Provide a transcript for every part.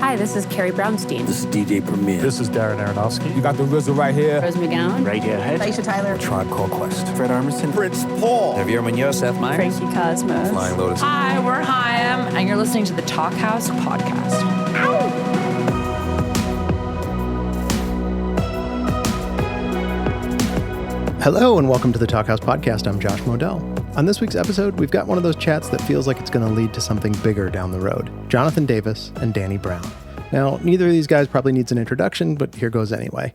Hi, this is Carrie Brownstein. This is DJ Premier. This is Darren Aronofsky. You got the RZA right here. Rose McGowan. Radiohead. Aisha Tyler. Tribe Called Quest. Fred Armisen. Prince Paul. Javier Munoz. Seth Meyers. Frankie Cosmos. Flying Lotus. Hi, we're Chaim, and you're listening to the Talkhouse Podcast. Hello and welcome to the Talkhouse Podcast. I'm Josh Modell. On this week's episode, we've got one of those chats that feels like it's going to lead to something bigger down the road. Jonathan Davis and Danny Brown. Now, neither of these guys probably needs an introduction, but here goes anyway.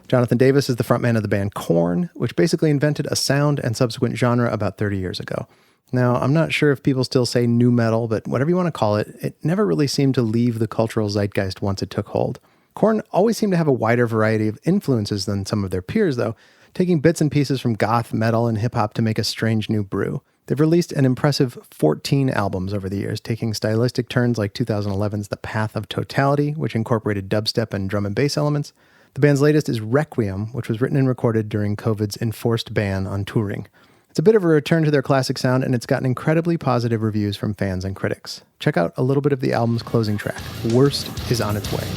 Jonathan Davis is the frontman of the band Korn, which basically invented a sound and subsequent genre about 30 years ago. Now, I'm not sure if people still say nu metal, but whatever you want to call it, it never really seemed to leave the cultural zeitgeist once it took hold. Korn always seemed to have a wider variety of influences than some of their peers, though, taking bits and pieces from goth, metal, and hip-hop to make a strange new brew. They've released an impressive 14 albums over the years, taking stylistic turns like 2011's The Path of Totality, which incorporated dubstep and drum and bass elements. The band's latest is Requiem, which was written and recorded during COVID's enforced ban on touring. It's a bit of a return to their classic sound, and it's gotten incredibly positive reviews from fans and critics. Check out a little bit of the album's closing track, Worst is on its way.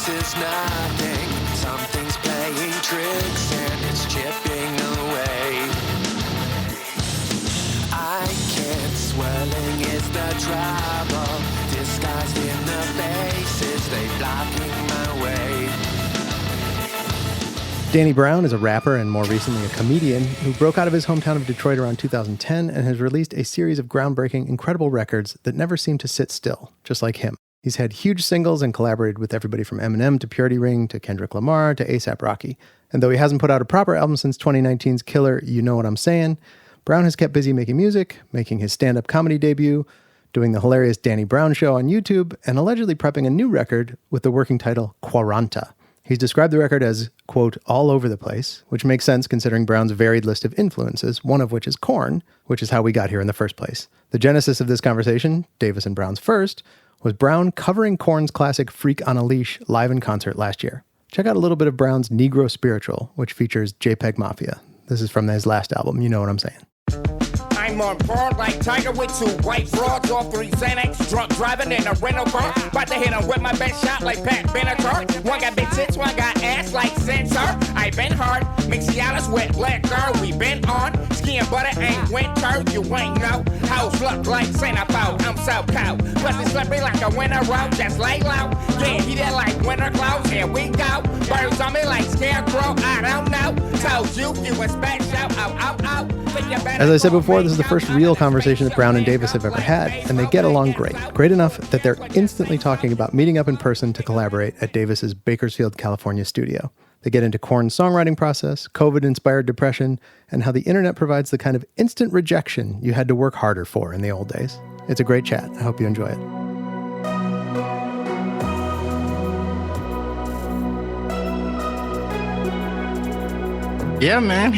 Is nothing. Something's playing tricks and it's chipping away. I can't. Swirling is the trouble. Disguised in the faces, they blocking my way. Danny Brown is a rapper and more recently a comedian who broke out of his hometown of Detroit around 2010 and has released a series of groundbreaking, incredible records that never seem to sit still, just like him. He's had huge singles and collaborated with everybody from Eminem to Purity Ring to Kendrick Lamar to A$AP Rocky. And though he hasn't put out a proper album since 2019's killer You Know What I'm Saying, Brown has kept busy making music, making his stand-up comedy debut, doing the hilarious Danny Brown Show on YouTube, and allegedly prepping a new record with the working title Quaranta. He's described the record as, quote, all over the place, which makes sense considering Brown's varied list of influences, one of which is Korn, which is how we got here in the first place. The genesis of this conversation, Davis and Brown's first, was Brown covering Korn's classic Freak on a Leash live in concert last year. Check out a little bit of Brown's Negro Spiritual, which features JPEG Mafia. This is from his last album, You Know What I'm Saying. I'm on board like Tiger with two white broads, all three Xanax, drunk driving in a rental car. About to hit him with my best shot like Pat Benatar. One got big tits, one got ass like Sensor. I been hard, mix Cialis with liquor. We been on, ski and butter ain't winter. You ain't know, house look like Santa Paul. I'm so cold, plus it's slippery like a winter road, just lay low. Yeah, he did like winter clothes, here we go. Birds on me like scarecrow, I don't know. Told you was special, oh. As I said before, this is the first real conversation that Brown and Davis have ever had, and they get along great. Great enough that they're instantly talking about meeting up in person to collaborate at Davis's Bakersfield, California studio. They get into Korn's songwriting process, COVID-inspired depression, and how the internet provides the kind of instant rejection you had to work harder for in the old days. It's a great chat. I hope you enjoy it. Yeah, man.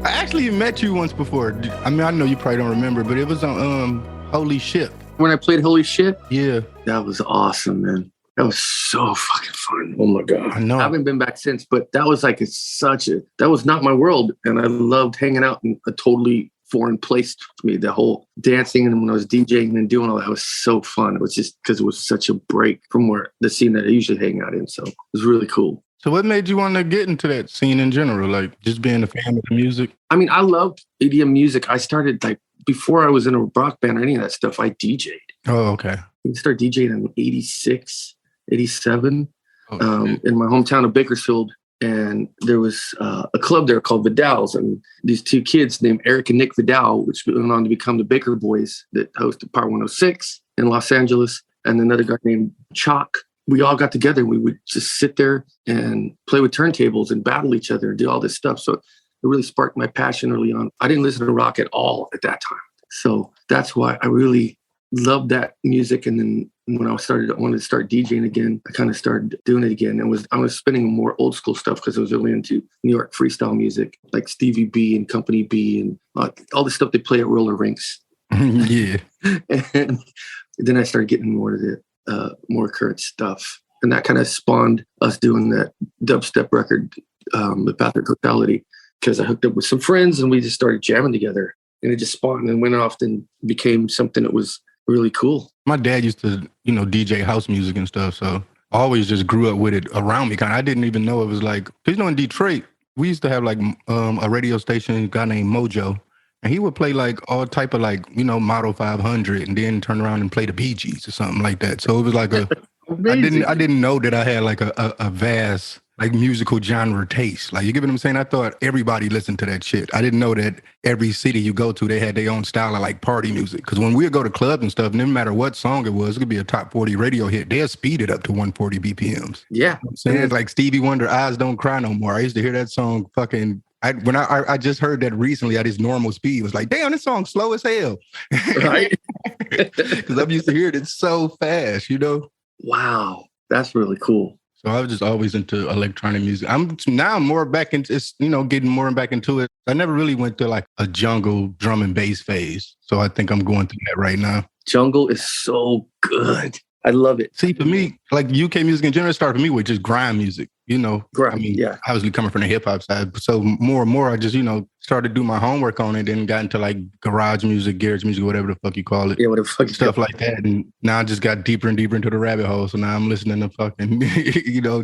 I actually met you once before. I mean, I know you probably don't remember, but it was on Holy Ship. When I played Holy Ship? Yeah. That was awesome, man. That was so fucking fun. Oh my God. I know. I haven't been back since, but that was like that was not my world. And I loved hanging out in a totally foreign place to me. The whole dancing and when I was DJing and doing all that was so fun. It was just because it was such a break from the scene that I usually hang out in. So it was really cool. So what made you want to get into that scene in general? Like just being a fan of the music? I mean, I loved EDM music. I started like before I was in a rock band or any of that stuff, I DJ'd. Oh, okay. I started DJing in 86, 87 in my hometown of Bakersfield. And there was a club there called Vidal's. And these two kids named Eric and Nick Vidal, which went on to become the Baker Boys that hosted Power 106 in Los Angeles. And another guy named Chalk. We all got together and we would just sit there and play with turntables and battle each other and do all this stuff. So it really sparked my passion early on. I didn't listen to rock at all at that time. So that's why I really loved that music. And then when I wanted to start DJing again, I kind of started doing it again. I was spinning more old school stuff because I was really into New York freestyle music, like Stevie B and Company B and all the stuff they play at roller rinks. Yeah. And then I started getting more to the more current stuff. And that kind of spawned us doing that dubstep record, the Path of Totality, because I hooked up with some friends and we just started jamming together. and it just spawned and went off and became something that was really cool. My dad used to, DJ house music and stuff. So I always just grew up with it around me. I didn't even know it was like, because in Detroit, we used to have like a radio station, a guy named Mojo. And he would play like all type of like, Model 500 and then turn around and play the Bee Gees or something like that. So it was like I didn't know that I had like a vast like musical genre taste. Like, you get what I'm saying? I thought everybody listened to that shit. I didn't know that every city you go to, they had their own style of like party music. Because when we would go to clubs and stuff, no matter what song it was, it could be a top 40 radio hit. They'll speed it up to 140 BPMs. Yeah. I'm saying, like Stevie Wonder, Eyes Don't Cry No More. I used to hear that song fucking... When I just heard that recently at his normal speed, it was like, damn, this song's slow as hell. Right? Because I'm used to hearing it so fast, Wow. That's really cool. So I was just always into electronic music. I'm more back into, getting more back into it. I never really went to like a jungle drum and bass phase. So I think I'm going through that right now. Jungle is so good. I love it. See, for me, like UK music in general started for me with just grime music, Grime, yeah. Obviously coming from the hip hop side. So more and more, I just, started to do my homework on it and got into like garage music, whatever the fuck you call it. Yeah, whatever fuck stuff like that. And now I just got deeper and deeper into the rabbit hole. So now I'm listening to fucking,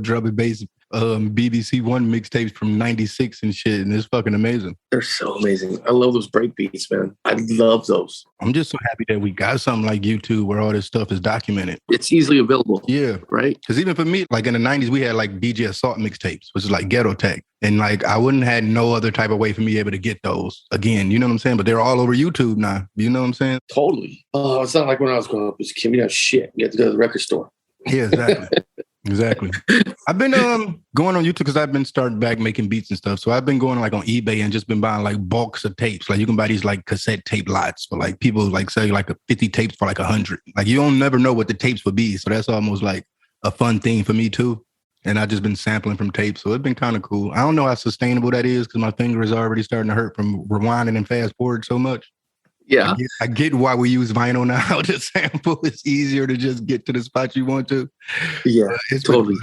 drum and bass, BBC One mixtapes from 96 and shit. And it's fucking amazing. They're so amazing. I love those break beats, man. I love those. I'm just so happy that we got something like YouTube where all this stuff is documented. It's easily available. Yeah. Right? Because even for me, like in the 90s, we had like DJ Assault mixtapes, which is like ghetto tech. And like, I wouldn't have had no other type of way for me able to get those again. You know what I'm saying? But they're all over YouTube now. You know what I'm saying? Totally. Oh, it's not like when I was growing up as a kid. We have shit. You have to go to the record store. Yeah, exactly. Exactly. I've been going on YouTube because I've been starting back making beats and stuff. So I've been going like on eBay and just been buying like bulks of tapes. Like you can buy these like cassette tape lots for like people like say like 50 tapes for like 100. Like you don't never know what the tapes would be. So that's almost like a fun thing for me too. And I've just been sampling from tapes. So it's been kind of cool. I don't know how sustainable that is because my finger is already starting to hurt from rewinding and fast forward so much. Yeah. I get why we use vinyl now to sample. It's easier to just get to the spot you want to. Yeah, totally.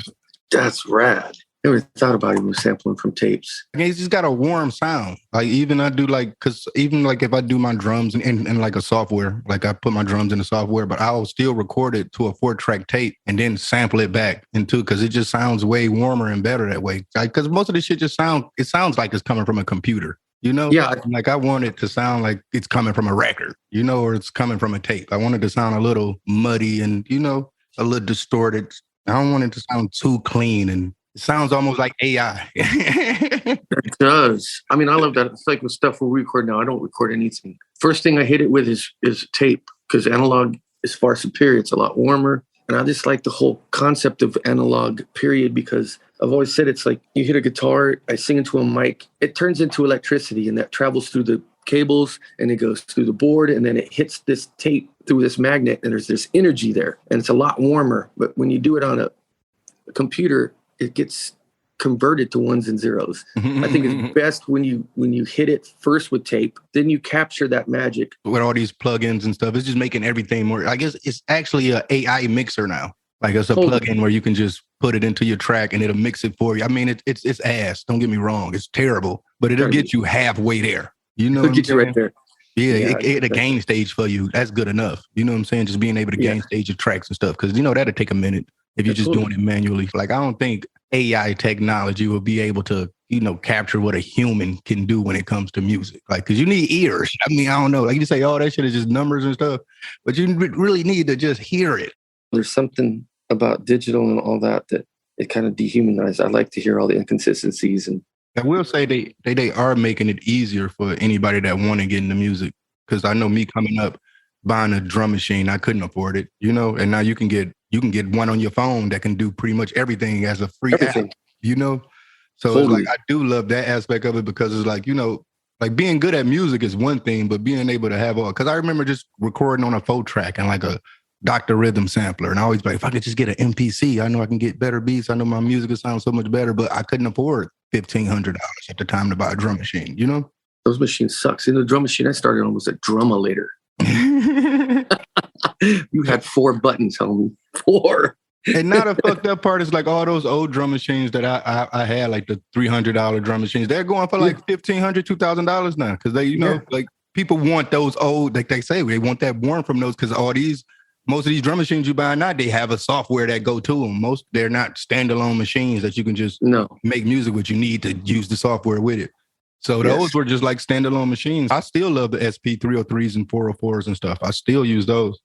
That's rad. I never thought about even sampling from tapes. It's just got a warm sound. Like even I do like, because even like if I do my drums in like a software, like I put my drums in the software, but I'll still record it to a 4-track tape and then sample it back into, because it just sounds way warmer and better that way. Because most of this shit just sounds like it's coming from a computer. Yeah. Like I want it to sound like it's coming from a record, or it's coming from a tape. I want it to sound a little muddy and, a little distorted. I don't want it to sound too clean, and it sounds almost like AI. It does. I mean, I love that. It's like with stuff we record now. I don't record anything. First thing I hit it with is tape, because analog is far superior. It's a lot warmer. And I just like the whole concept of analog, period, because I've always said it's like you hit a guitar, I sing into a mic, it turns into electricity, and that travels through the cables and it goes through the board, and then it hits this tape through this magnet, and there's this energy there, and it's a lot warmer. But when you do it on a computer, it gets converted to ones and zeros. I think it's best when you hit it first with tape, then you capture that magic. With all these plugins and stuff, it's just making everything more, I guess it's actually an AI mixer now. Like it's a plugin where you can just put it into your track and it'll mix it for you. I mean, it's ass. Don't get me wrong. It's terrible, but it'll get you halfway there. It'll get you right there. Yeah, it a gain stage for you. That's good enough. You know what I'm saying? Just being able to gain stage your tracks and stuff. Because, that'll take a minute if you're just doing it manually. Like, I don't think AI technology will be able to, capture what a human can do when it comes to music. Like, because you need ears. I mean, I don't know. Like you say, oh, that shit is just numbers and stuff. But you really need to just hear it. There's something about digital and all that it kind of dehumanized. I like to hear all the inconsistencies. And I will say they are making it easier for anybody that want to get into music. Because I know me coming up, buying a drum machine, I couldn't afford it, and now you can get one on your phone that can do pretty much everything as a free app, So totally. It's like, I do love that aspect of it, because it's like, like being good at music is one thing, but being able to have because I remember just recording on a 4-track and like a Dr. Rhythm sampler. And I always be like, if I could just get an MPC, I know I can get better beats. I know my music will sound so much better, but I couldn't afford $1,500 at the time to buy a drum machine, Those machines suck. See, the drum machine I started on was a Drumulator. You had 4 buttons, homie. 4. And now the fucked up part is like all those old drum machines that I had, like the $300 drum machines, they're going for like $1,500, $2,000 now. Because they, like people want those old, like they say, they want that warmth from those because most of these drum machines you buy now, they have a software that go to them. They're not standalone machines that you can just make music with. You need to use the software with it. So those were just like standalone machines. I still love the SP303s and 404s and stuff. I still use those.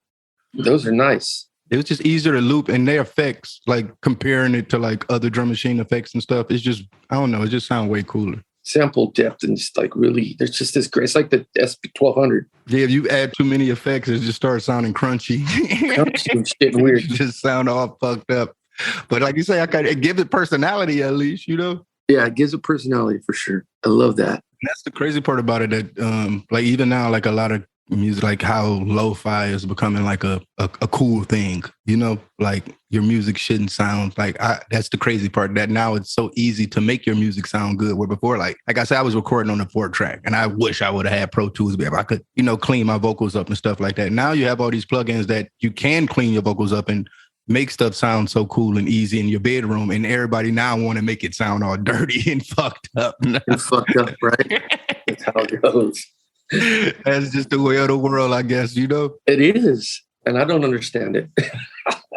Those are nice. It was just easier to loop, and their effects, like comparing it to like other drum machine effects and stuff, it's just, I don't know, it just sounds way cooler. Sample depth and just like really, there's just this great, it's like the SP1200. Yeah, if you add too many effects, it just starts sounding crunchy. Shit weird. It just sound all fucked up. But like you say, it gives it personality at least, you know? Yeah, it gives it personality for sure. I love that. And that's the crazy part about it, that like even now, like a lot of music, like how lo-fi is becoming like a cool thing, you know, like your music shouldn't sound like, that's the crazy part, that now it's so easy to make your music sound good, where before, like I said, I was recording on a 4-track and I wish I would have had Pro Tools, but I could, you know, clean my vocals up and stuff like that. Now you have all these plugins that you can clean your vocals up and make stuff sound so cool and easy in your bedroom, and everybody now want to make it sound all dirty and fucked up. And fucked up, right? That's how it goes. That's just the way of the world, I guess, you know? It is. And I don't understand it.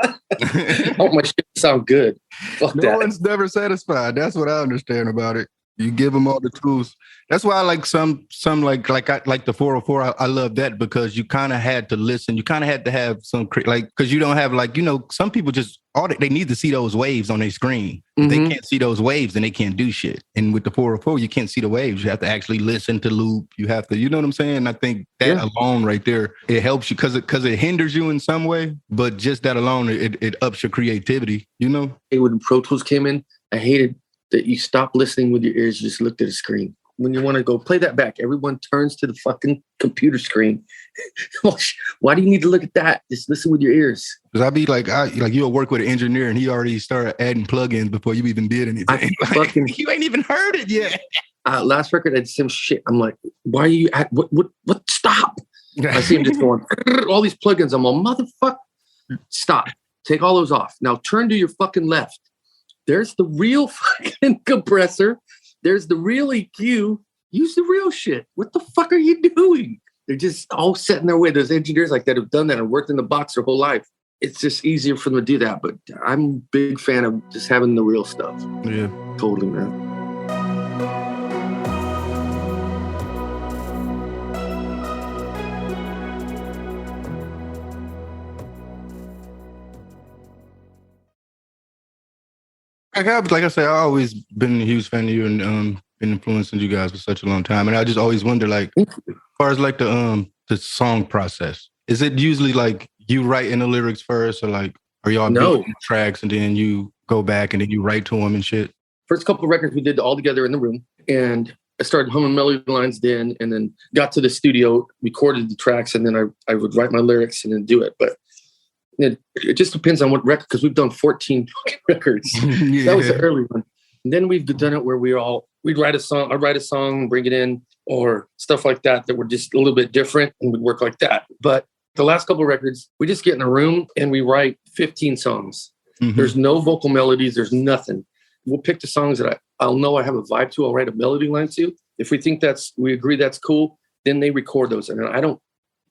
I want my shit to sound good. Fuck that. No one's never satisfied. That's what I understand about it. You give them all the tools. That's why I like some like the 404. I love that because you kind of had to listen. You kind of had to have some like, because you don't have like, you know, some people just they need to see those waves on their screen. If they can't see those waves, then they can't do shit. And with the 404, you can't see the waves. You have to actually listen to loop. You have to, you know what I'm saying? I think that alone right there, it helps you because it hinders you in some way. But just that alone, it ups your creativity. You know, when Pro Tools came in, I hated that you stop listening with your ears, you just looked at a screen. When you want to go play that back, everyone turns to the fucking computer screen. Why do you need to look at that? Just listen with your ears. Because I'd be like, you'll work with an engineer and he already started adding plugins before you even did anything. You ain't even heard it yet. Last record, I did some shit. I'm like, why are you at what? Stop. I see him just going, all these plugins. I'm all, motherfucker, stop. Take all those off. Now turn to your fucking left. There's the real fucking compressor. There's the real EQ. Use the real shit. What the fuck are you doing? They're just all set in their way. There's engineers like that have done that and worked in the box their whole life. It's just easier for them to do that. But I'm a big fan of just having the real stuff. Yeah. Totally, man. Like I said, I've always been a huge fan of you and been influencing you guys for such a long time. And I just always wonder, like, as far as like the song process, is it usually like you write in the lyrics first, or like, are y'all building tracks and then you go back and then you write to them and shit? First couple of records we did all together in the room, and I started humming melody lines then, and then got to the studio, recorded the tracks, and then I would write my lyrics and then do it. But it just depends on what record, because we've done 14 records. Yeah. That was the early one. And then we've done it where we'd write a song, I'd write a song, bring it in, or stuff like that were just a little bit different, and we'd work like that. But the last couple of records, we just get in a room and we write 15 songs. Mm-hmm. There's no vocal melodies. There's nothing. We'll pick the songs that I'll know I have a vibe to. I'll write a melody line to. If we think we agree that's cool, then they record those. And I don't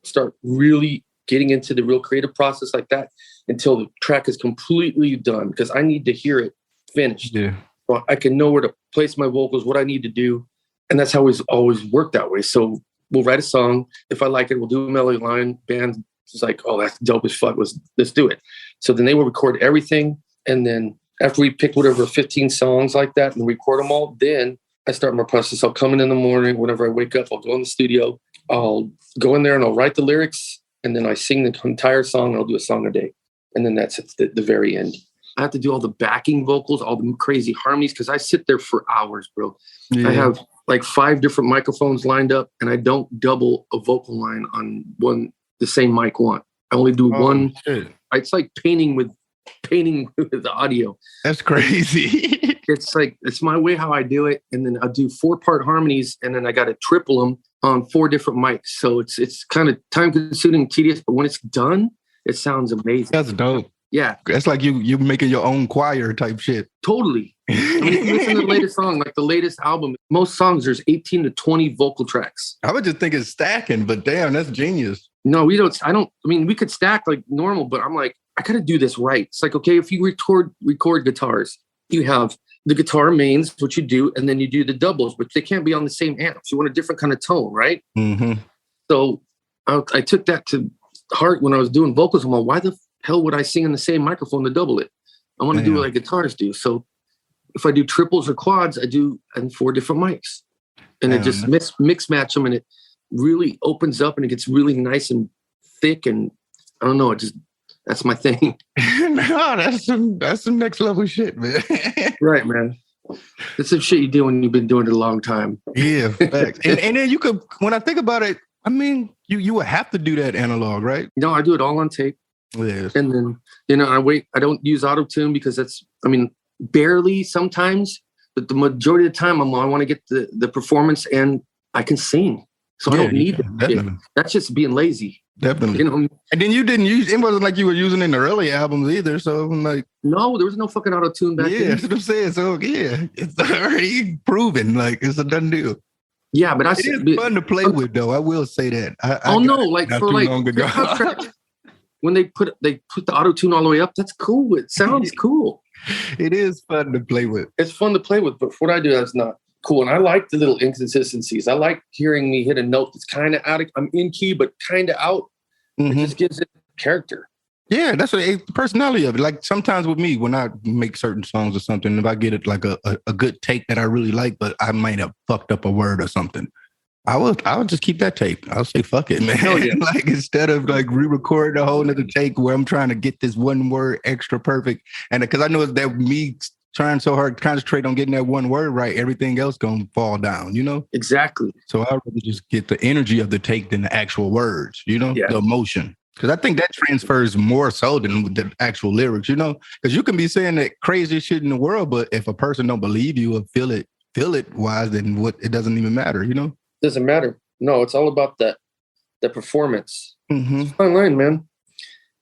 start really getting into the real creative process like that until the track is completely done, because I need to hear it finished. Yeah. So I can know where to place my vocals, what I need to do. And that's how it's always worked that way. So we'll write a song. If I like it, we'll do a melody line. Band is like, oh, that's dope as fuck. Let's do it. So then they will record everything. And then after we pick whatever 15 songs like that and record them all, then I start my process. I'll come in the morning. Whenever I wake up, I'll go in the studio. I'll go in there and I'll write the lyrics. And then I sing the entire song, and I'll do a song a day. And then that's at the very end. I have to do all the backing vocals, all the crazy harmonies, because I sit there for hours, bro. Yeah. I have like 5 different microphones lined up, and I don't double a vocal line on the same mic one. I only do one. Shit. It's like painting with the audio. That's crazy. It's my way how I do it. And then I'll do 4-part harmonies, and then I got to triple them on 4 different mics. So it's kind of time consuming, tedious, but when it's done, it sounds amazing. That's dope. Yeah. That's like you making your own choir type shit. Totally. I mean, if you listen to the latest song, like the latest album, most songs, there's 18 to 20 vocal tracks. I would just think it's stacking, but damn, that's genius. No, we don't. I mean, we could stack like normal, but I'm like, I got to do this right. It's like, okay, if you record guitars, you have the guitar mains, which you do, and then you do the doubles, but they can't be on the same amps. You want a different kind of tone, right? Mm-hmm. So I took that to heart when I was doing vocals. I'm like, why the hell would I sing in the same microphone to double it? I want to do what like guitars do. So if I do triples or quads, I do in 4 different mics, and it just mix match them, and it really opens up, and it gets really nice and thick, and I don't know, that's my thing. No, that's some next level shit, man. Right, man. It's some shit you do when you've been doing it a long time. Yeah, facts. and then you could, when I think about it, I mean, you would have to do that analog, right? No, I do it all on tape. Yes. And then, I don't use auto-tune because barely sometimes, but the majority of the time I want to get the performance, and I can sing. So I don't need that. That's just being lazy. Definitely. And then you didn't use, it wasn't like you were using it in the early albums either. So I'm like, no, there was no fucking auto-tune back then. Yeah, that's what I'm saying. So yeah, it's already proven, like it's a done deal. Yeah, but it is fun to play with, though. I will say that. When they put the auto-tune all the way up, that's cool. It sounds cool. It is fun to play with. It's fun to play with, but for what I do, that's not cool. And I like the little inconsistencies. I like hearing me hit a note that's kind of out. I'm in key, but kind of out. Mm-hmm. It just gives it character. Yeah, that's the personality of it. Like sometimes with me, when I make certain songs or something, if I get it like a good take that I really like, but I might have fucked up a word or something, I would just keep that tape. I'll say, fuck it, man. Oh, yeah. Like instead of like re-recording a whole nother take where I'm trying to get this one word extra perfect. And because I know that me trying so hard to concentrate on getting that one word right, everything else gonna fall down, Exactly. So I'd rather just get the energy of the take than the actual words, the emotion. Because I think that transfers more so than the actual lyrics, because you can be saying that craziest shit in the world, but if a person don't believe you or feel it wise, then it doesn't even matter, Doesn't matter. No, it's all about the performance. Mm-hmm. It's a fine line, man.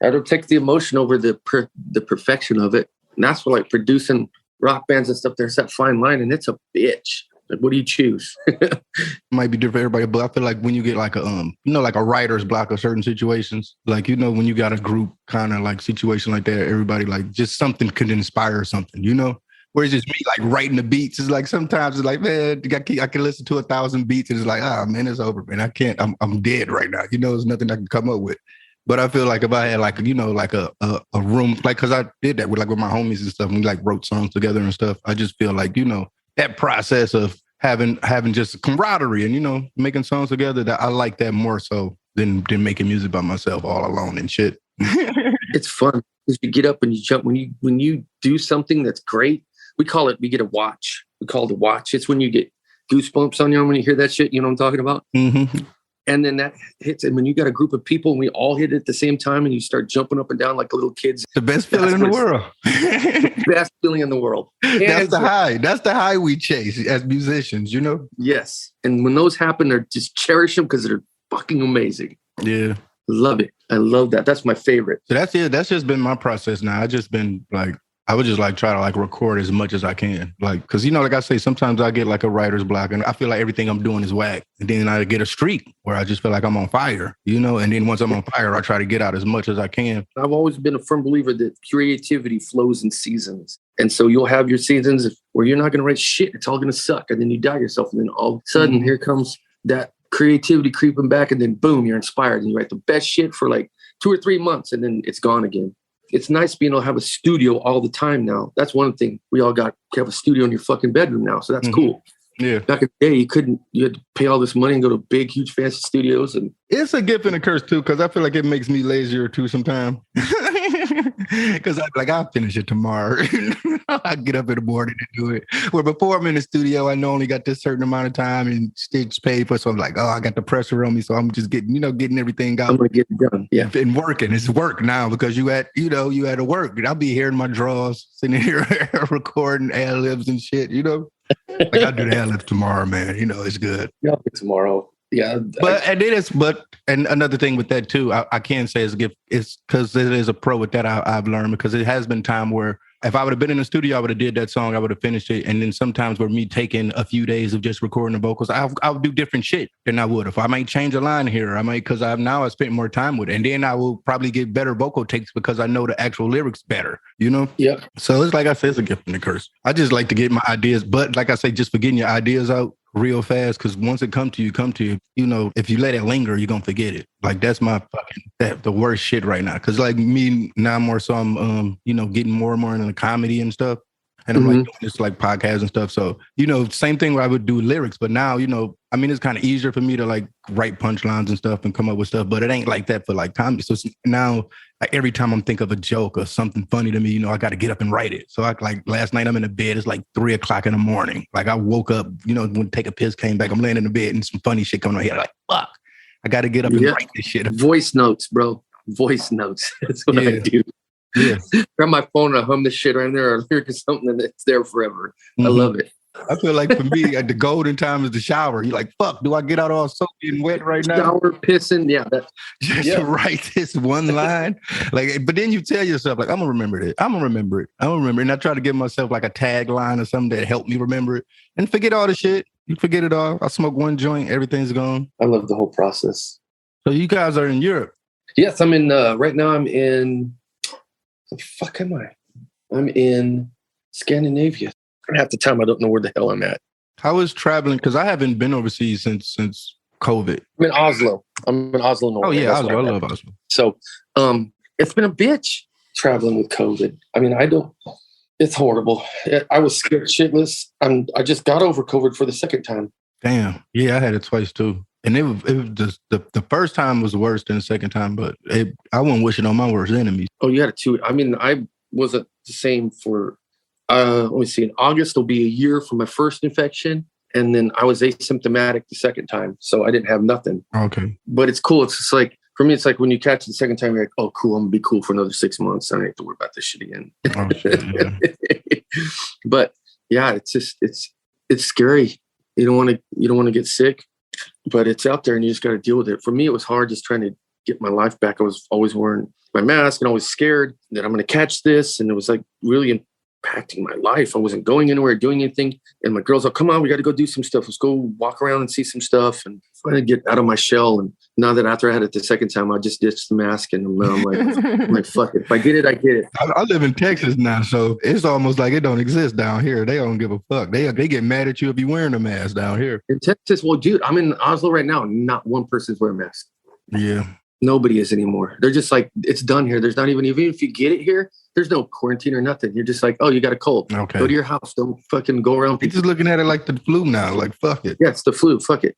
I don't take the emotion over the perfection of it. And that's what, like, producing rock bands and stuff, there's that fine line, and it's a bitch. Like, what do you choose? Might be different for everybody, but I feel like when you get like like a writer's block of certain situations, like, when you got a group kind of like situation like that, everybody like just something could inspire something, Whereas just me like writing the beats is like sometimes it's like, man, I can listen to 1,000 beats and it's like, man, it's over, man. I can't. I'm dead right now. There's nothing I can come up with. But I feel like if I had like like a room, like because I did that with my homies and stuff, and we like wrote songs together and stuff. I just feel like that process of having just camaraderie and making songs together, that I like that more so than making music by myself all alone and shit. It's fun because you get up and you jump when you do something that's great. We get a watch. We call it a watch. It's when you get goosebumps on your arm when you hear that shit. You know what I'm talking about? Mm-hmm. And then that hits. And when you got a group of people and we all hit it at the same time and you start jumping up and down like little kids. The best feeling in the world. Best feeling in the world. That's the high. That's the high we chase as musicians, Yes. And when those happen, they're just cherish them because they're fucking amazing. Yeah. Love it. I love that. That's my favorite. So that's it. That's just been my process now. I just been like, I would just like try to like record as much as I can. Like, cause like I say, sometimes I get like a writer's block and I feel like everything I'm doing is whack. And then I get a streak where I just feel like I'm on fire, and then once I'm on fire, I try to get out as much as I can. I've always been a firm believer that creativity flows in seasons. And so you'll have your seasons where you're not going to write shit. It's all going to suck. And then you die yourself. And then all of a sudden here comes that creativity creeping back. And then boom, you're inspired. And you write the best shit for like 2 or 3 months. And then it's gone again. It's nice being able to have a studio all the time now. That's one thing. We all have a studio in your fucking bedroom now. So that's cool. Yeah. Back in the day, you had to pay all this money and go to big, huge, fancy studios. And it's a gift and a curse too, because I feel like it makes me lazier too sometimes. Because I'll finish it tomorrow. I get up in the morning and do it. Where before I'm in the studio, I know I only got this certain amount of time and it's paid for. So I'm like, I got the pressure on me. So I'm just getting everything out. I'm going to get it done. Yeah. And working. It's work now because you had to work. I'll be here in my drawers, sitting here recording ad-libs and shit, Like I'll do the ad-libs tomorrow, man. It's good. Yeah, tomorrow. Yeah. And another thing with that too, I can say is a gift. It's because it is a pro with that I've learned, because it has been time where if I would have been in the studio, I would have did that song. I would have finished it. And then sometimes with me taking a few days of just recording the vocals, I would do different shit than I would. If I might change a line here, I might, because I spent more time with it. And then I will probably get better vocal takes because I know the actual lyrics better, you know? Yeah. So it's like I said, it's a gift and a curse. I just like to get my ideas. But like I say, just for getting your ideas out real fast, because once it come to you, you know, if you let it linger, you're going to forget it. Like, that's my the worst shit right now. Because like me now more so I'm, you know, getting more and more into the comedy and stuff. And I'm like doing this like podcasts and stuff. So, you know, same thing where I would do lyrics. But now, you know, I mean, it's kind of easier for me to like write punchlines and stuff and come up with stuff. But it ain't like that for like comedy. So now, like every time I'm think of a joke or something funny to me, you know, I got to get up and write it. So like last night I'm in the bed. It's like 3:00 in the morning. Like I woke up, you know, when take a piss, came back. I'm laying in the bed and some funny shit coming on here. Like, fuck, I got to get up and write this shit. Voice notes, bro. Voice notes. That's what I do. Yeah. Grab my phone and I hum this shit right there, or lyric or something, and it's there forever. I love it. I feel like for me, the golden time is the shower. You're like, fuck, do I get out all soapy and wet right now? Shower, pissing, Just to write this one line. Like, but then you tell yourself, like, I'm gonna remember it. I'm gonna remember it. And I try to give myself like a tagline or something that help me remember it and forget all the shit. You forget it all. I smoke one joint, everything's gone. I love the whole process. So you guys are in Europe? Yes, I'm in. Right now, I'm in. The fuck am I? I'm in Scandinavia. Half the time, I don't know where the hell I'm at. How is traveling? Because I haven't been overseas since COVID. I'm in Oslo. Norway. Oh yeah, Oslo. I love Oslo. So, it's been a bitch traveling with COVID. I mean, it's horrible. I was scared shitless. I just got over COVID for the second time. Damn. Yeah, I had it twice too. And it was just the first time was worse than the second time, but I wouldn't wish it on my worst enemies. Oh, you had it too. I mean, I wasn't the same for, let me see, in August, it'll be a year from my first infection. And then I was asymptomatic the second time. So I didn't have nothing. Okay. But it's cool. It's just like, for me, it's like when you catch it the second time, you're like, oh, cool, I'm going to be cool for another 6 months. I don't have to worry about this shit again. Oh, shit, yeah. But yeah, it's just, it's scary. You don't want to get sick. But it's out there and you just got to deal with it. For me, it was hard just trying to get my life back. I was always wearing my mask and always scared that I'm going to catch this. And it was like really impacting my life. I wasn't going anywhere, doing anything. And my girls are, come on, we got to go do some stuff. Let's go walk around and see some stuff and finally get out of my shell. And now that after I had it the second time, I just ditched the mask and now I'm like, fuck it. If I get it, I get it. I live in Texas now, so it's almost like it don't exist down here. They don't give a fuck. They get mad at you if you're wearing a mask down here. In Texas, well, dude, I'm in Oslo right now. Not one person's wearing a mask. Yeah. Nobody is anymore. They're just like, it's done here. There's not even if you get it here, there's no quarantine or nothing. You're just like, oh, you got a cold. Okay. Go to your house. Don't fucking go around. You're just looking at it like the flu now. Like, fuck it. Yeah, it's the flu. Fuck it.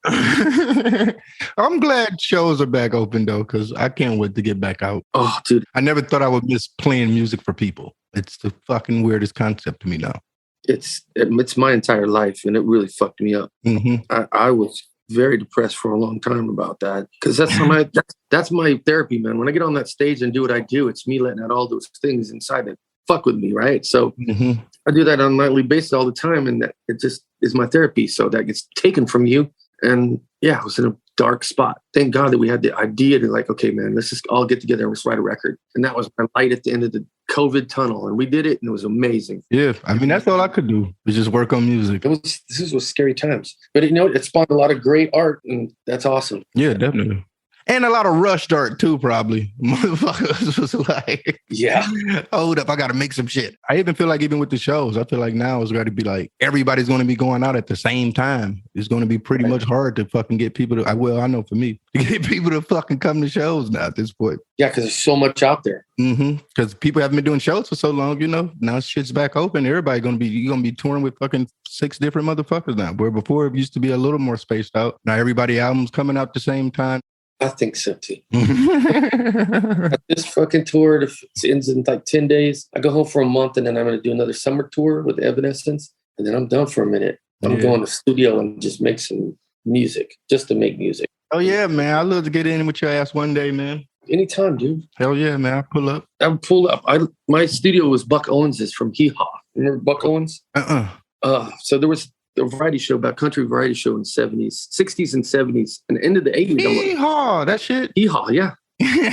I'm glad shows are back open, though, because I can't wait to get back out. Oh, dude. I never thought I would miss playing music for people. It's the fucking weirdest concept to me now. It's my entire life, and it really fucked me up. Mm-hmm. I was very depressed for a long time about that because that's my therapy, man. When I get on that stage and do what I do, it's me letting out all those things inside that fuck with me, right? So I do that on a nightly basis all the time, and that it just is my therapy. So that gets taken from you, and yeah, I was in a dark spot. Thank God that we had the idea to like, okay, man, let's just all get together and let's write a record. And that was my light at the end of the COVID tunnel, and we did it, and it was amazing. Yeah, I mean, that's all I could do was just work on music. This was scary times, but you know, it spawned a lot of great art, and that's awesome. Yeah, definitely. And a lot of rushed art too, probably. Motherfuckers was like, yeah, hold up, I got to make some shit. I even feel like even with the shows, I feel like now it's got to be like everybody's going to be going out at the same time. It's going to be pretty much hard to fucking get people to, well, I know for me, to get people to fucking come to shows now at this point. Yeah, because there's so much out there. Because people haven't been doing shows for so long, you know. Now shit's back open. Everybody you're gonna be touring with fucking 6 different motherfuckers now. Where before it used to be a little more spaced out. Now everybody albums coming out at the same time. I think so too. This fucking tour, it ends in like 10 days. I go home for a month, and then I'm going to do another summer tour with Evanescence, and then I'm done for a minute. I'm going to the studio and just make some music, just to make music. Oh yeah, man! I'd love to get in with your ass one day, man. Anytime, dude. Hell yeah, man! I'll pull up. I would pull up. My studio was Buck Owens's from Hee Haw. Remember Buck Owens? So there was a variety show, about country variety show in the 60s and 70s, and the end of the 80s. Hee Haw, that shit. Hee Haw, yeah.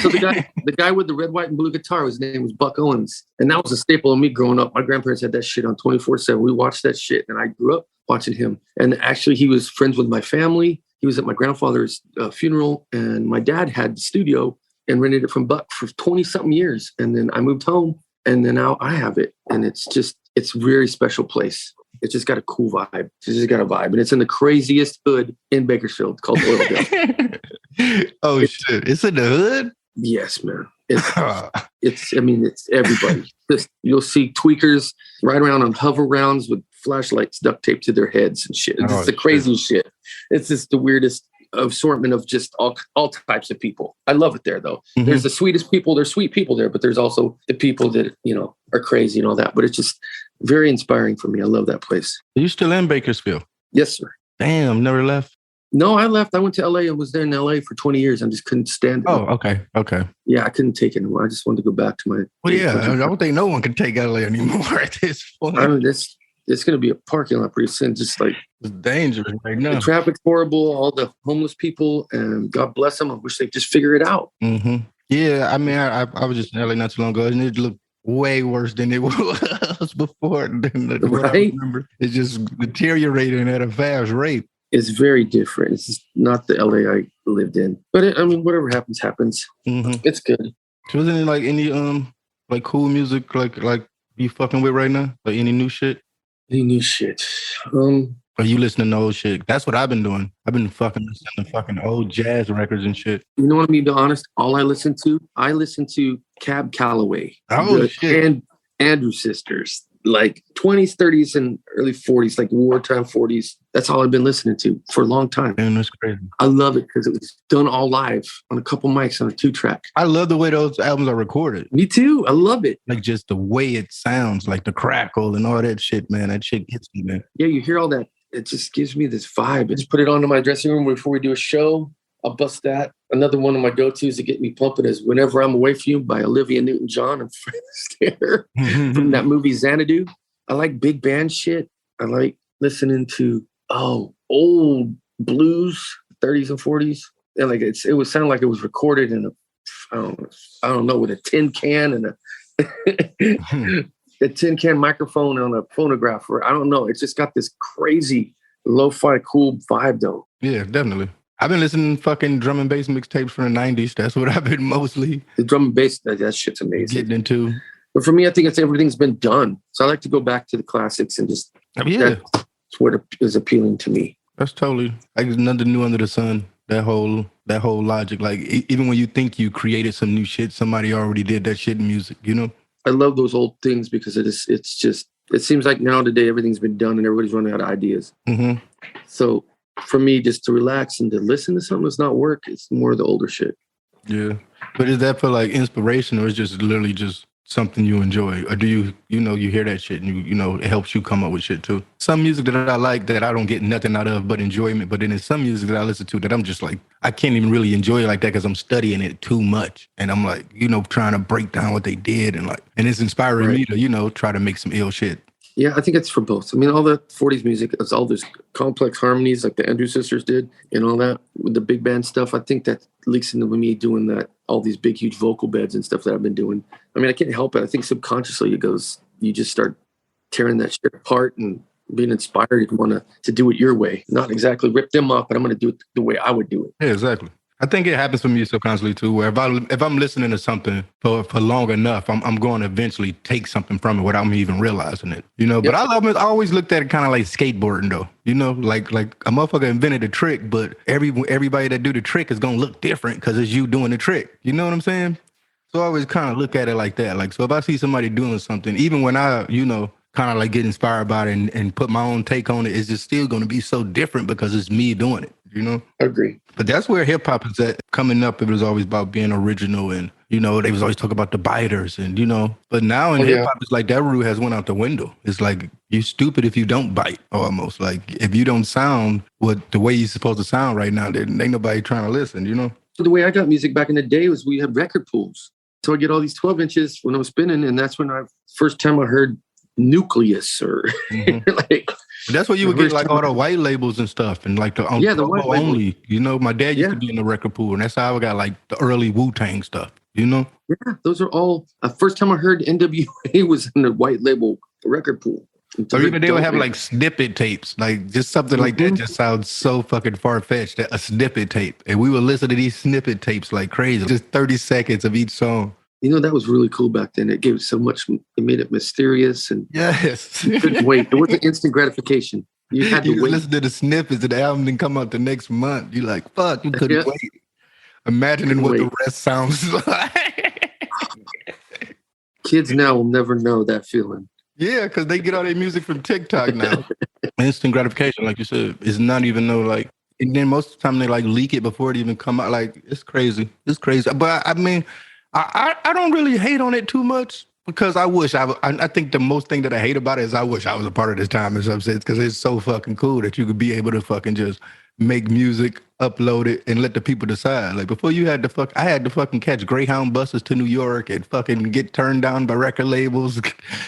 So the guy with the red, white, and blue guitar, his name was Buck Owens. And that was a staple of me growing up. My grandparents had that shit on 24/7. We watched that shit. And I grew up watching him. And actually, he was friends with my family. He was at my grandfather's funeral. And my dad had the studio and rented it from Buck for 20-something years. And then I moved home. And then now I have it. And it's a very special place. It's just got a cool vibe. It's just got a vibe. And it's in the craziest hood in Bakersfield called Oildale. Shit. It's in the hood? Yes, man. It's everybody. You'll see tweakers ride around on hover rounds with flashlights duct taped to their heads and shit. It's the craziest shit. It's just the weirdest assortment of just all types of people. I love it there, though. Mm-hmm. There's the sweetest people. There's sweet people there, but there's also the people that, are crazy and all that. But it's just very inspiring for me. I love that place. Are you still in Bakersfield? Yes, sir. Damn, never left? No, I left. I went to LA and was there in LA for 20 years. I just couldn't stand it. Oh, okay. Yeah, I couldn't take it anymore. I just wanted to go back to my... Well, yeah, I don't think no one can take LA anymore at this point. It's going to be a parking lot pretty soon. Just like... It's dangerous right now. The traffic's horrible. All the homeless people, and God bless them. I wish they'd just figure it out. Mm-hmm. Yeah, I mean, I was just in LA not too long ago, and it looked way worse than it was before. Right? I remember. It's just deteriorating at a fast rate. It's very different. It's just not the LA I lived in. But whatever happens, happens. Mm-hmm. It's good. So isn't it like any like cool music like you fucking with right now? Like any new shit? Any new shit? Are you listening to old shit? That's what I've been doing. I've been fucking listening to fucking old jazz records and shit. You know what I mean? To be honest, all I listen to Cab Calloway. Oh shit. And Andrew Sisters. Like 20s, 30s, and early 40s, like wartime 40s. That's all I've been listening to for a long time. Man, that's crazy. I love it because it was done all live on a couple mics on a 2-track. I love the way those albums are recorded. Me too. I love it. Like just the way it sounds, like the crackle and all that shit, man. That shit hits me, man. Yeah, you hear all that. It just gives me this vibe. I just put it on in my dressing room before we do a show. I'll bust that. Another one of my go-tos to get me pumping is Whenever I'm Away From You by Olivia Newton-John and Fred Astaire from that movie Xanadu. I like big band shit. I like listening to old blues, 30s and 40s. And like it would sound like it was recorded in I don't know, with a tin can and a tin can microphone on a phonograph. Or I don't know. It's just got this crazy lo-fi cool vibe though. Yeah, definitely. I've been listening to fucking drum and bass mixtapes from the 90s. That's what I've been mostly. The drum and bass, that shit's amazing. Getting into. But for me, I think everything's been done. So I like to go back to the classics and just, that's what is appealing to me. That's totally, like there's nothing new under the sun. That whole logic. Like even when you think you created some new shit, somebody already did that shit in music, I love those old things because it seems like now today everything's been done and everybody's running out of ideas. Mm-hmm. So for me, just to relax and to listen to something that's not work, it's more the older shit. Yeah. But is that for like inspiration or is just literally just something you enjoy? Or do you hear that shit and it helps you come up with shit too? Some music that I like that I don't get nothing out of but enjoyment, but then there's some music that I listen to that I'm just like, I can't even really enjoy it like that because I'm studying it too much. And I'm like, trying to break down what they did and it's inspiring me to, try to make some ill shit. Yeah, I think it's for both. I mean, all the 40s music, it's all this complex harmonies like the Andrew Sisters did and all that with the big band stuff. I think that leaks into me doing that, all these big, huge vocal beds and stuff that I've been doing. I mean, I can't help it. I think subconsciously you just start tearing that shit apart and being inspired. You want to do it your way, not exactly rip them off, but I'm going to do it the way I would do it. Yeah, exactly. I think it happens for me subconsciously too, where if I'm listening to something for long enough, I'm going to eventually take something from it without me even realizing it, But yep. I always looked at it kind of like skateboarding though, like a motherfucker invented a trick, but everybody that do the trick is going to look different because it's you doing the trick. You know what I'm saying? So I always kind of look at it like that. Like, so if I see somebody doing something, even when I, kind of like get inspired by it and put my own take on it, it's just still going to be so different because it's me doing it. I agree. But that's where hip hop is at. Coming up, it was always about being original and, they was always talking about the biters and, but now in hip hop, it's like that rule has went out the window. It's like, you stupid if you don't bite almost. Like if you don't sound the way you're supposed to sound right now, then ain't nobody trying to listen, So the way I got music back in the day was we had record pools. So I get all these 12 inches when I was spinning. And that's when first time I heard Nucleus or That's where you would get like all the white labels and stuff, and like the white label. only. You know, my dad used to be in the record pool, and that's how I got like the early Wu-Tang stuff. You know? Yeah, those are all. First time I heard NWA was in the white label record pool. Or even they would have like snippet tapes, like just something like that. Just sounds so fucking far fetched. A snippet tape, and we would listen to these snippet tapes like crazy, just 30 seconds of each song. You know, that was really cool back then. It gave it so much. It made it mysterious and yes. You couldn't wait. It wasn't instant gratification. You had to wait. Listen to the snippets, and the album didn't come out the next month. You're like, fuck, you couldn't wait. Imagining what the rest sounds like. Kids now will never know that feeling. Yeah, because they get all their music from TikTok now. Instant gratification, like you said, is not even no like. And then most of the time they like leak it before it even come out. Like it's crazy. It's crazy. But I mean, I don't really hate on it too much because I think the most thing that I hate about it is I wish I was a part of this time in some sense because it's so fucking cool that you could be able to fucking just make music, upload it, and let the people decide. Like before I had to fucking catch Greyhound buses to New York and fucking get turned down by record labels,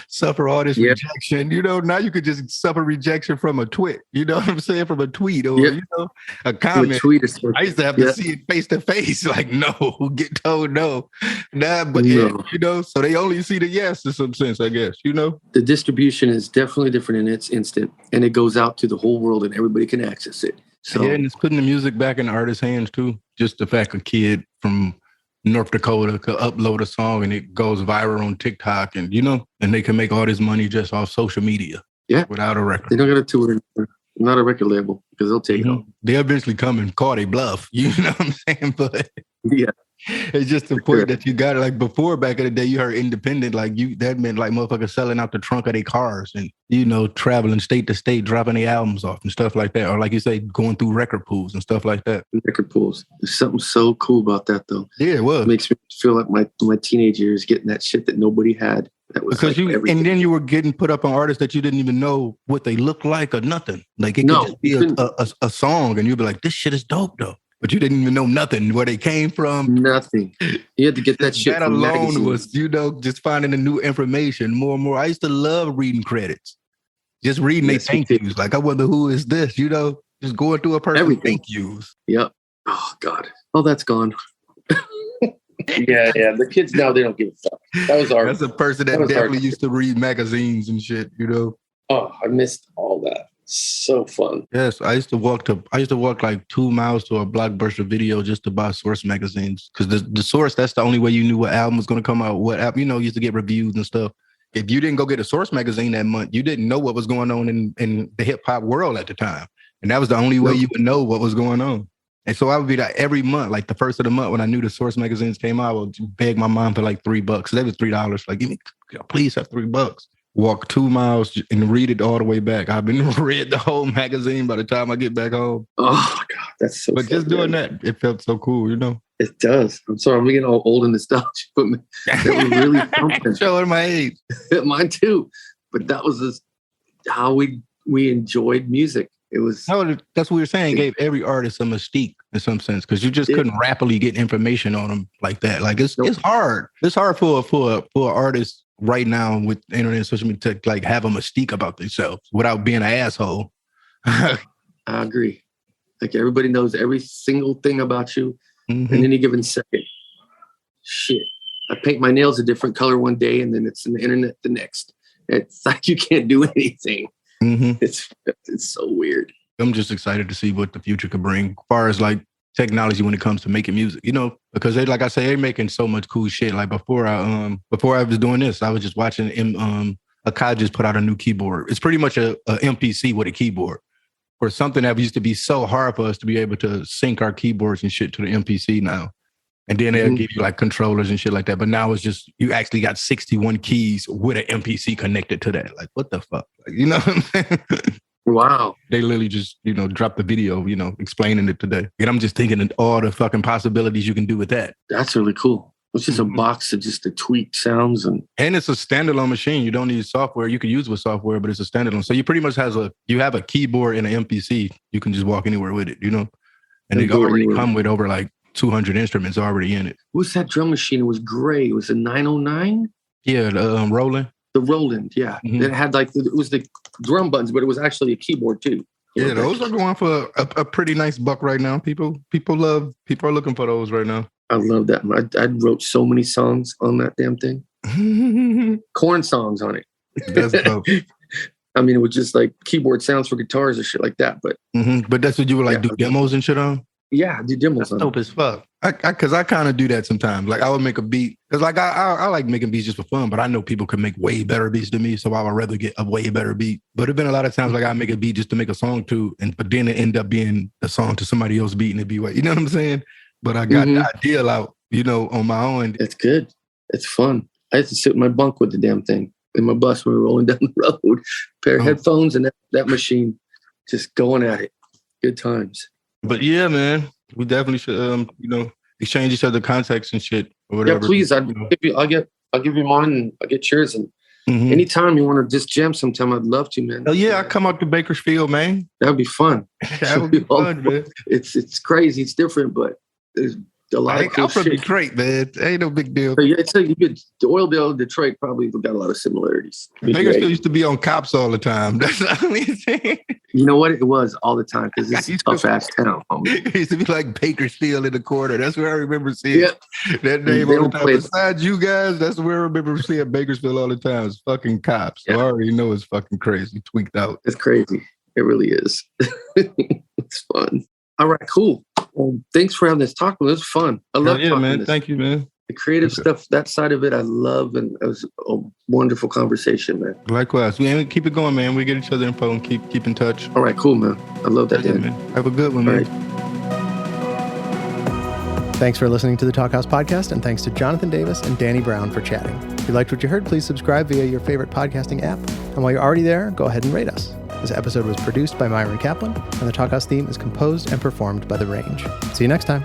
suffer all this rejection. You know, now you could just suffer rejection from a tweet. You know what I'm saying? From a tweet or, you know, a comment. I used to have to see it face to face. Like, no, get told no. Nah, but you know, so they only see the yes in some sense, I guess, you know? The distribution is definitely different and it's instant and it goes out to the whole world and everybody can access it. So, yeah, and it's putting the music back in the artist's hands too. Just the fact a kid from North Dakota could upload a song and it goes viral on TikTok and, you know, and they can make all this money just off social media. Yeah. Without a record. They don't get a tour, not a record label, because they'll take it off. They eventually come and call they bluff. You know what I'm saying? But yeah. It's just important that you got it. Like before, back in the day, you heard independent, like that meant like motherfuckers selling out the trunk of their cars and, you know, traveling state to state, dropping their albums off and stuff like that. Or like you say, going through record pools and stuff like that. Record pools. There's something so cool about that, though. Yeah, it was. It makes me feel like my teenage years getting that shit that nobody had. That was because like and then you were getting put up on artists that you didn't even know what they looked like or nothing. Like it could just be a song and you'd be like, this shit is dope, though. But you didn't even know nothing, where they came from. Nothing. You had to get that shit. That alone was, you know, just finding the new information more and more. I used to love reading credits. Just reading their thank yous. Like, I wonder who is this, you know? Just going through a person's thank yous. Yep. Oh, God. Oh, that's gone. Yeah. The kids now, they don't give a fuck. That was our... That's a person that definitely used to read magazines and shit, you know? Oh, I missed all that. So fun. Yes, I used to walk like 2 miles to a Blockbuster Video just to buy Source magazines because the Source, that's the only way you knew what album was going to come out. What album, you know, used to get reviews and stuff. If you didn't go get a Source magazine that month, you didn't know what was going on in the hip hop world at the time, and that was the only way you would know what was going on. And so I would be like every month, like the first of the month when I knew the Source magazines came out, I would beg my mom for like $3. That was $3. Like, give me, please have $3. Walk 2 miles and read it all the way back. I've been read the whole magazine by the time I get back home. Oh God, that's so. But just doing that, it felt so cool, you know. It does. I'm sorry, I'm getting all old and nostalgic, but that was really something. Showing my age. Mine too. But that was just how we enjoyed music. It was. No, that's what we were saying. It gave every artist a mystique in some sense because you just couldn't rapidly get information on them like that. Like it's hard. It's hard for an artist right now with the internet and social media to like have a mystique about themselves without being an asshole. I agree. Like everybody knows every single thing about you in any given second. Shit. I paint my nails a different color one day and then it's in the internet the next. It's like you can't do anything. It's so weird. I'm just excited to see what the future could bring as far as like technology when it comes to making music, you know, because they, like I say, they're making so much cool shit. Like before I was doing this, I was just watching Akai just put out a new keyboard. It's pretty much a MPC with a keyboard, or something that used to be so hard for us to be able to sync our keyboards and shit to the MPC now. And then they'll give you like controllers and shit like that. But now it's just, you actually got 61 keys with an MPC connected to that. Like, what the fuck? Like, you know what I'm saying? Wow. They literally just, you know, dropped the video, you know, explaining it today. And I'm just thinking of all the fucking possibilities you can do with that. That's really cool. It's just a box of just the tweak sounds. And it's a standalone machine. You don't need software. You can use with software, but it's a standalone. So you pretty much have a keyboard and an MPC. You can just walk anywhere with it, you know? And they already come with over like 200 instruments already in it. What's that drum machine? It was gray. It was a 909? Yeah, the Roland. The Roland, yeah. It had like, it was the drum buttons, but it was actually a keyboard too. Yeah, those are going for a pretty nice buck right now. People are looking for those right now. I love that. I wrote so many songs on that damn thing. Korn songs on it. That's dope. I mean, it was just like keyboard sounds for guitars and shit like that. But but that's what you would like do demos and shit on? Yeah, I do demos that's on dope as fuck. Because I kind of do that sometimes. Like I would make a beat. Because like I like making beats just for fun, but I know people can make way better beats than me. So I would rather get a way better beat. But it's been a lot of times like I make a beat just to make a song to, but then it end up being a song to somebody else's beat and it'd be what, you know what I'm saying? But I got the idea out, on my own. It's good. It's fun. I used to sit in my bunk with the damn thing in my bus when we were rolling down the road. Pair of headphones and that machine, just going at it. Good times. But yeah, man, we definitely should, exchange each other contacts and shit or whatever. Yeah, please. I'll give you mine and I'll get yours. And anytime you want to just jam sometime, I'd love to, man. Oh yeah, I come out to Bakersfield, man. That'd be fun. That would be fun, man. It's crazy. It's different, but there's a lot of cool I'm from shit. Detroit, man. Ain't no big deal. So yeah, the Oildale and Detroit probably got a lot of similarities. Bakersfield used to be on cops all the time. That's the only thing. You know what? It was all the time because it's a tough ass town. It used to be like Bakersfield in the corner. That's where I remember seeing that name all the time. Besides you guys, that's where I remember seeing Bakersfield all the time. It's fucking cops. So I already know it's fucking crazy, tweaked out. It's crazy. It really is. It's fun. All right, cool. Well, thanks for having this talk. It was fun. I love talking man. This. Thank you, man. The creative stuff, that side of it, I love, and it was a wonderful conversation, man. Likewise. We keep it going, man. We get each other info and keep in touch. All right, cool, man. I love that, Dan. Man. Have a good one, man. Thanks for listening to the Talkhouse Podcast, and thanks to Jonathan Davis and Danny Brown for chatting. If you liked what you heard, please subscribe via your favorite podcasting app. And while you're already there, go ahead and rate us. This episode was produced by Myron Kaplan, and the Talkhouse theme is composed and performed by The Range. See you next time.